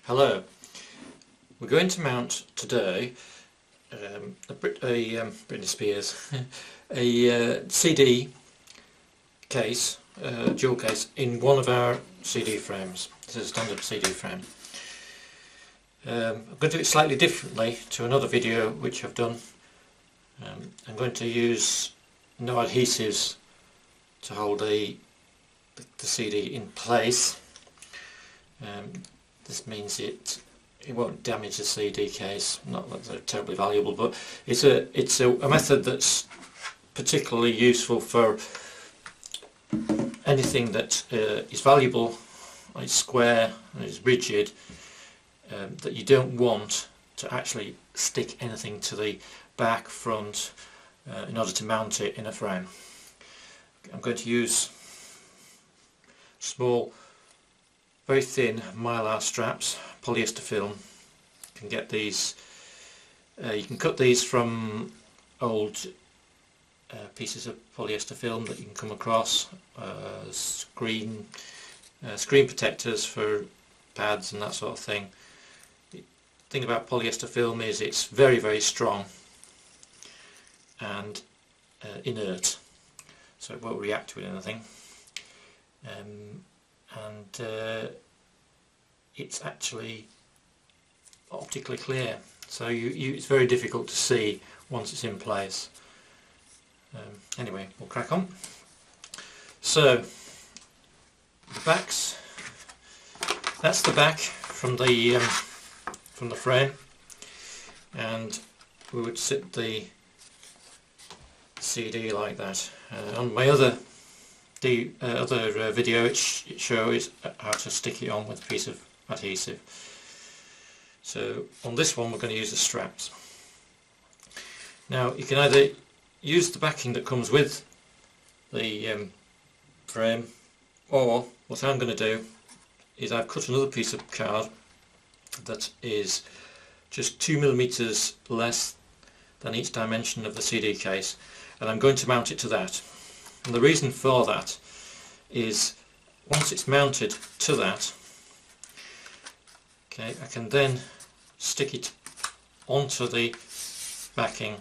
Hello. We're going to mount today Britney Spears a CD case, dual case, in one of our CD frames. This is a standard CD frame. I'm going to do it slightly differently to another video which I've done. I'm going to use no adhesives to hold the CD in place. This means it won't damage the CD case. Not that they're terribly valuable, but it's a method that's particularly useful for anything that is valuable, is square and is rigid, that you don't want to actually stick anything to the back, front, in order to mount it in a frame. I'm going to use small, very thin mylar straps, polyester film. You can get these, you can cut these from old pieces of polyester film that you can come across, screen protectors for pads and that sort of thing. The thing about polyester film is it's very, very strong and inert, so it won't react with anything. It's actually optically clear, so it's very difficult to see once it's in place. Anyway, we'll crack on. So the backs, that's the back from the frame, and we would sit the CD like that. On my other video it shows how to stick it on with a piece of adhesive. So on this one we're going to use the straps. Now you can either use the backing that comes with the frame, or what I'm going to do is I've cut another piece of card that is just 2mm less than each dimension of the CD case, and I'm going to mount it to that. And the reason for that is once it's mounted to that, okay, I can then stick it onto the backing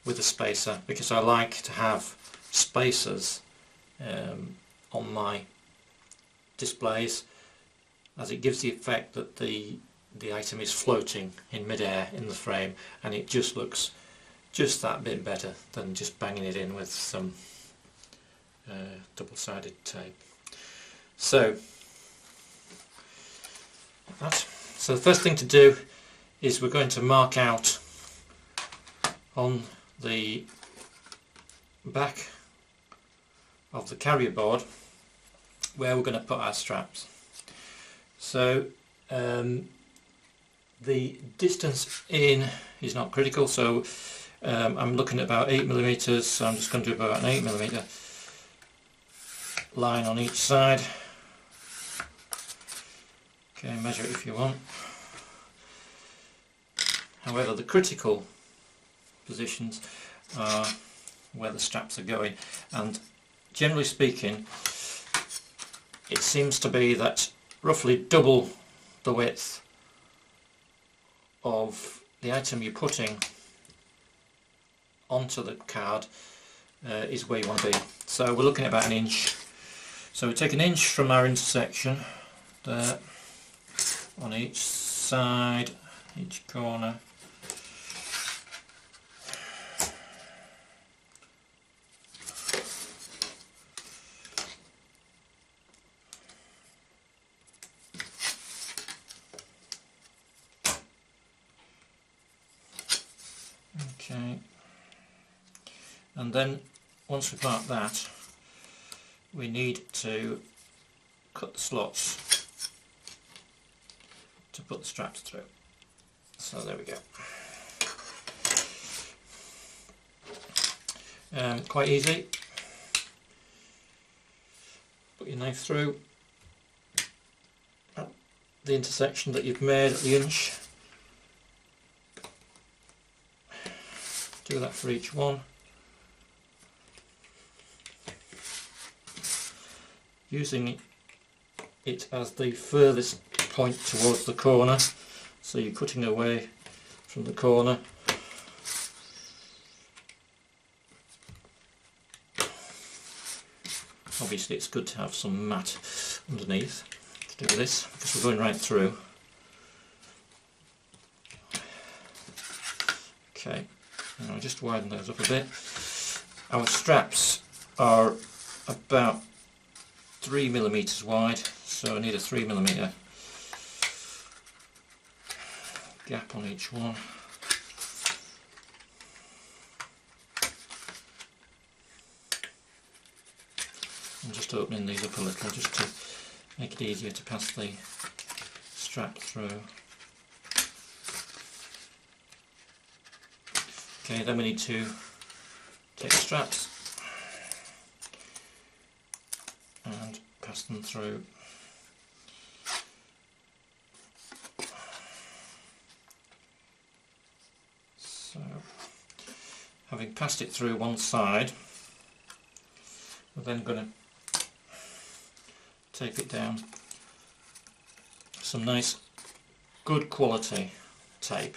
with a spacer, because I like to have spacers on my displays, as it gives the effect that the item is floating in mid-air in the frame, and it just looks just that bit better than just banging it in with some double-sided tape. So the first thing to do is we're going to mark out on the back of the carrier board where we're going to put our straps. So the distance in is not critical, so I'm looking at about 8mm, so I'm just going to do about an 8mm line on each side. Okay, measure it if you want. However, the critical positions are where the straps are going, and generally speaking it seems to be that roughly double the width of the item you're putting onto the card is where you want to be. So we're looking at about an inch. So we take an inch from our intersection there, on each side, each corner. Okay, and then once we've marked that, we need to cut the slots to put the straps through. So there we go. Quite easy. Put your knife through at the intersection that you've made at the inch. Do that for each one. Using it as the furthest point towards the corner, so you're cutting away from the corner. Obviously it's good to have some mat underneath to do this, because we're going right through. Okay, now I'll just widen those up a bit. Our straps are about 3mm wide, so I need a 3mm gap on each one. I'm just opening these up a little just to make it easier to pass the strap through. Okay, then we need to take the straps and pass them through. So, having passed it through one side, we're then going to tape it down. Some nice, good quality tape.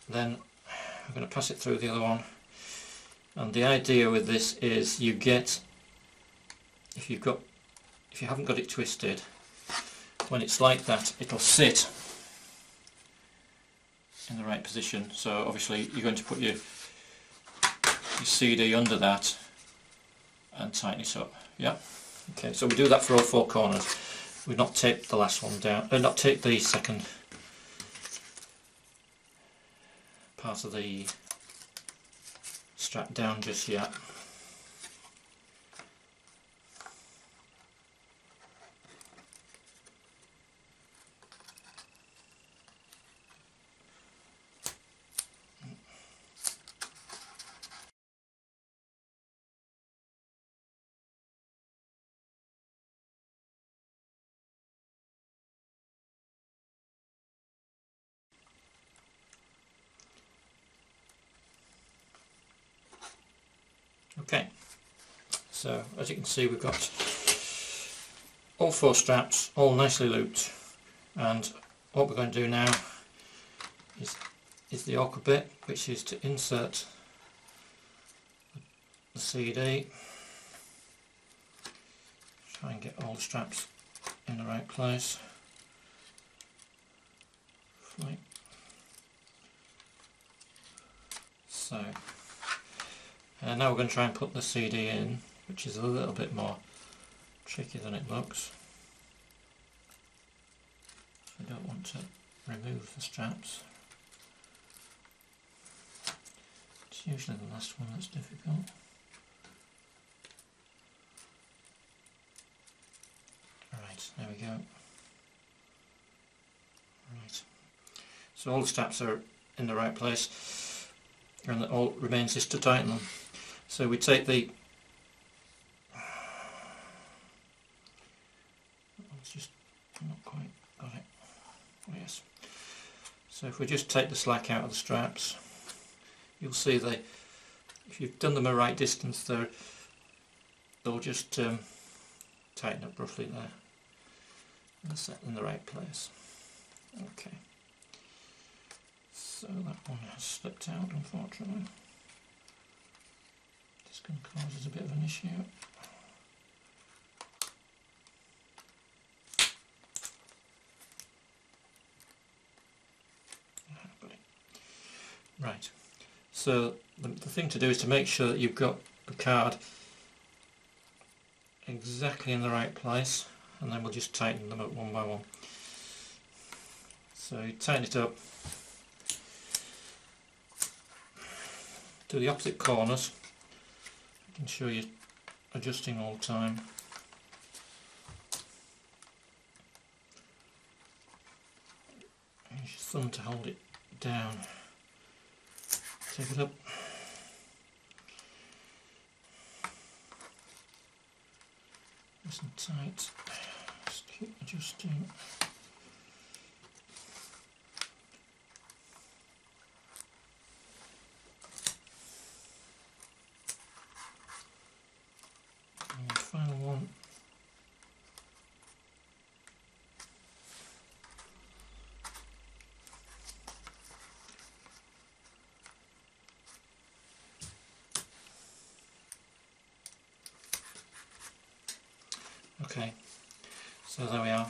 Then I'm going to pass it through the other one, and the idea with this is you get, if you haven't got it twisted, when it's like that it'll sit in the right position. So obviously you're going to put your CD under that and tighten it up. Yeah. Okay, so we do that for all four corners. We've not taped the last one down, not taped the second part of the strap down just yet. Okay, so as you can see we've got all four straps all nicely looped, and what we're going to do now is the awkward bit, which is to insert the CD. Try and get all the straps in the right place. Right. So now we're going to try and put the CD in, which is a little bit more tricky than it looks. We don't want to remove the straps. It's usually the last one that's difficult. Right, there we go. Right, so all the straps are in the right place, and all remains is to tighten them. So we take the, it's just not quite got it. Oh, yes. So if we just take the slack out of the straps, you'll see they, if you've done them a right distance, they'll just tighten up roughly there and set in the right place. Okay. So that one has slipped out, unfortunately. It's going to cause us a bit of an issue. Right, so the thing to do is to make sure that you've got the card exactly in the right place, and then we'll just tighten them up one by one. So you tighten it up to the opposite corners. I can show you adjusting all the time. Use your thumb to hold it down. Take it up. Nice and tight. Just keep adjusting. And the final one. Okay, so there we are.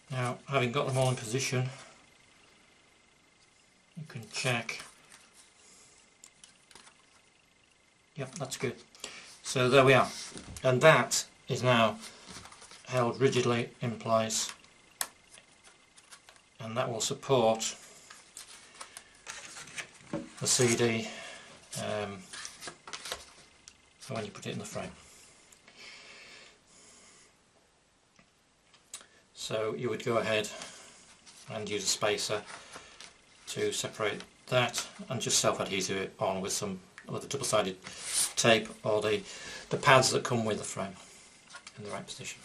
Now, having got them all in position, you can check. Yep, that's good. So there we are, and that is now held rigidly in place, and that will support the CD for when you put it in the frame. So you would go ahead and use a spacer to separate that, and just self-adhesive it on with the double-sided tape or the pads that come with the frame in the right position.